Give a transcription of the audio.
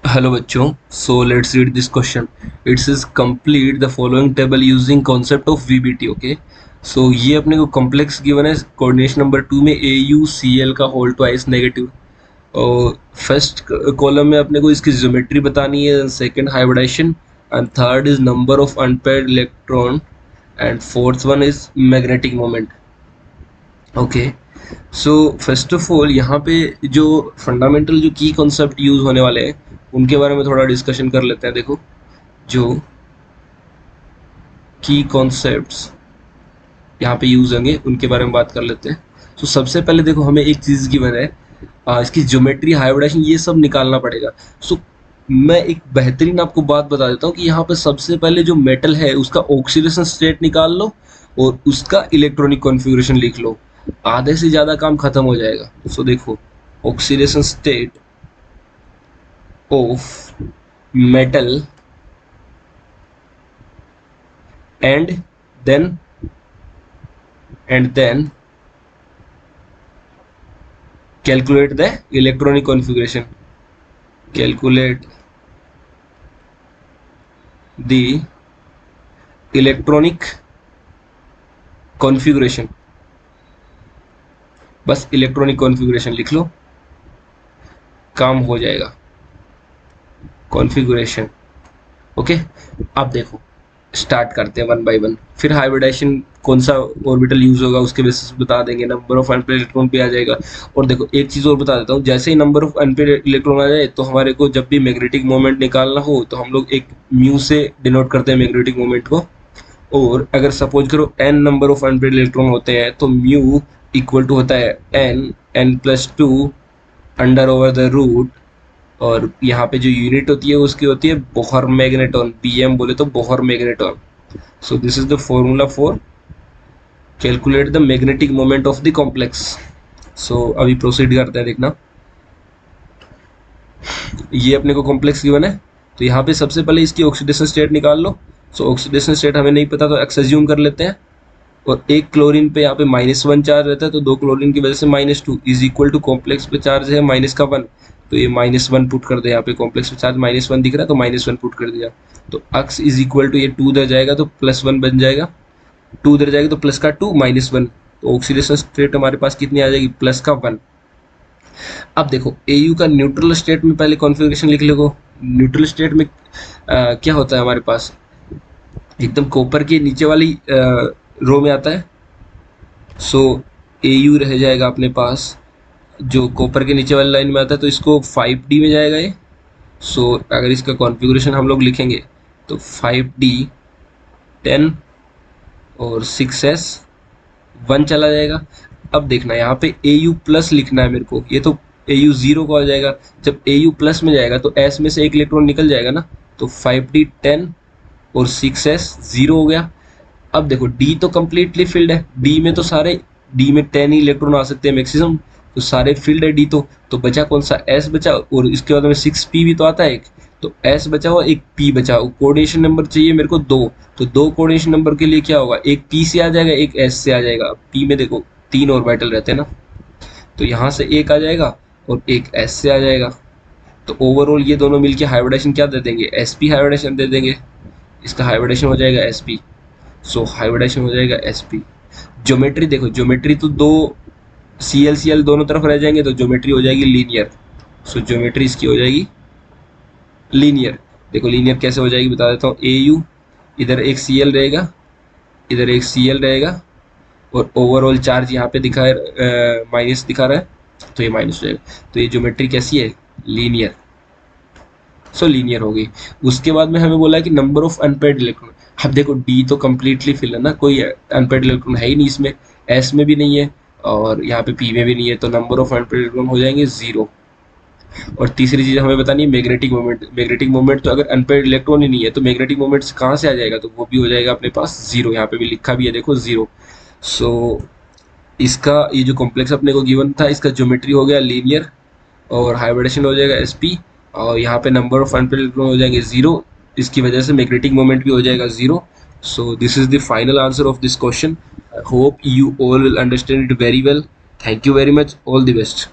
Hello बच्चों, so let's read this question. It says complete the following table using concept of VBT. Okay, so ये अपने को complex given है coordination number 2 में AuCl का whole twice negative और first column में अपने को इसकी ज्योमेट्री बतानी है, second hybridization and third is number of unpaired electron and fourth one is magnetic moment. Okay, so first of all यहाँ पे जो फंडामेंटल जो की कॉन्सेप्ट यूज होने वाले हैं उनके बारे में थोड़ा डिस्कशन कर लेते हैं. देखो, जो की कॉन्सेप्ट्स यहाँ पे यूज होंगे उनके बारे में बात कर लेते हैं. तो सबसे पहले देखो, हमें एक चीज़ गिवन है, इसकी ज्योमेट्री, हाइब्रिडाइजेशन, ये सब निकालना पड़ेगा. सो मैं एक बेहतरीन आपको बात बता देता हूँ कि यहाँ पे सबसे पहले जो मेटल है उसका ऑक्सीडेशन स्टेट निकाल लो और उसका इलेक्ट्रॉनिक कॉन्फ़िगरेशन लिख लो, आधे से ज़्यादा काम खत्म हो जाएगा. सो देखो, oxidation state of metal and then calculate the electronic configuration. Calculate the electronic configuration. बस इलेक्ट्रॉनिक कॉन्फ़िगरेशन लिख लो, काम हो जाएगा. कॉन्फ़िगरेशन. ओके, अब देखो स्टार्ट करते हैं वन बाय वन. फिर हाइब्रिडाइजेशन कौन सा ऑर्बिटल यूज होगा उसके बेसिस बता देंगे, नंबर ऑफ अनपेयर्ड इलेक्ट्रॉन पे आ जाएगा. और देखो एक चीज़ और बता देता हूँ, जैसे ही नंबर ऑफ अनपेयर्ड इलेक्ट्रॉन आ जाए तो हमारे को जब भी मैग्नेटिक मोमेंट निकालना हो तो हम लोग एक म्यू से डिनोट करते हैं मैग्नेटिक मोमेंट को. और अगर सपोज करो n number of unpaired electron होते हैं तो म्यू इक्वल टू होता है n+2 under over the root, और यहाँ पे जो यूनिट होती है उसकी होती है बोहर मैग्नेटॉन, BM बोले तो Bohr magneton. So this is the formula for calculate the magnetic moment of the complex. So अभी प्रोसीड करते हैं. देखना, ये अपने को कॉम्प्लेक्स गिवन है तो यहाँ पे सबसे पहले इसकी ऑक्सीडेशन स्टेट निकाल लो. सो ऑक्सीडेशन स्टेट हमें नहीं पता तो एक्स अज्यूम कर लेते हैं. और एक क्लोरीन पे यहाँ पे -1 चार्ज रहता है तो दो क्लोरीन की वजह से -2 इज इक्वल टू कॉम्प्लेक्स पे चार्ज है -1, तो ये -1 पुट कर दे. यहाँ पे कॉम्प्लेक्स पे चार्ज -1 दिख रहा है तो -1 पुट कर दिया. तो x इज इक्वल टू ये 2 इधर जाएगा तो +1 बन जाएगा, 2 इधर जाएगा तो प्लस का 2 -1, तो ऑक्सीडेशन स्टेट हमारे पास कितनी आ जाएगी, +1. अब देखो AU का न्यूट्रल स्टेट में पहले कॉन्फ़िगरेशन लिख लो. न्यूट्रल स्टेट में क्या होता है हमारे पास, एकदम कॉपर के नीचे वाली रो में आता है. सो AU रह जाएगा अपने पास जो कॉपर के नीचे वाली लाइन में आता है, तो इसको 5D में जाएगा ये. सो अगर इसका कॉन्फ़िगरेशन हम लोग लिखेंगे तो 5D 10 और 6s 1 चला जाएगा. अब देखना यहाँ पे AU प्लस लिखना है मेरे को, ये तो AU 0 को आ जाएगा. जब AU प्लस में जाएगा तो S में से एक इलेक्ट्रॉन निकल जाएगा ना, तो 5D 10 और 6s 0 हो गया. अब देखो D तो कम्प्लीटली फिल्ड है, D में तो सारे, D में 10 ही इलेक्ट्रॉन आ सकते हैं मैक्सिमम, तो सारे फील्ड है D तो बचा कौन सा, S बचा. और इसके बाद में 6p भी तो आता है एक, तो S बचा हुआ, एक P बचा. कोऑर्डिनेशन नंबर चाहिए मेरे को 2, तो 2 कोऑर्डिनेशन नंबर के लिए क्या होगा, एक P से आ जाएगा एक S से आ जाएगा. P में देखो 3 ऑर्बिटल रहते हैं ना, तो यहाँ से एक आ जाएगा और एक S से आ जाएगा. तो ओवरऑल ये दोनों मिलके हाइब्रिडेशन क्या दे देंगे, sp हाइब्रिडेशन दे देंगे. इसका हाइब्रिडेशन हो जाएगा sp. सो हाइब्रिडेशन हो जाएगा sp. ज्योमेट्री देखो, ज्योमेट्री तो दो Cl दोनों तरफ रह जाएंगे तो ज्योमेट्री हो जाएगी लीनियर. सो ज्योमेट्री इसकी हो जाएगी लीनियर. देखो लीनियर कैसे हो जाएगी बता देता हूँ. AU इधर एक Cl रहेगा, इधर एक Cl रहेगा, और ओवरऑल चार्ज यहाँ पे दिखा माइनस दिखा रहा है तो ये माइनस हो जाएगा. तो ये ज्योमेट्री कैसी है, लीनियर. सो लीनियर हो गई. उसके बाद में हमें बोला है कि नंबर ऑफ अनपेयर्ड इलेक्ट्रॉन. अब देखो D तो कम्प्लीटली फिल है ना, कोई अनपेयर्ड इलेक्ट्रॉन है ही नहीं इसमें, S में भी नहीं है और यहाँ पे P में भी नहीं है, तो नंबर ऑफ अनपेयर्ड इलेक्ट्रॉन हो जाएंगे 0. और तीसरी चीज़ हमें बतानी है मैग्नेटिक मोमेंट. मैग्नेटिक मोमेंट तो अगर अनपेयर्ड इलेक्ट्रॉन ही नहीं है तो मैग्नेटिक मोमेंट कहाँ से आ जाएगा, तो वो भी हो जाएगा अपने पास 0. यहाँ पे भी लिखा भी है देखो 0. सो इसका ये जो कॉम्प्लेक्स अपने को गिवन था इसका ज्योमेट्री हो गया लीनियर और हाइब्रिडेशन हो जाएगा sp, और यहाँ पे नंबर ऑफ अनपेयर्ड इलेक्ट्रॉन हो जाएंगे 0. इसकी वजह से मैग्नेटिक मोमेंट भी हो जाएगा 0. सो this is the final answer of this question. I hope you all will understand it very well. Thank you very much. All the best.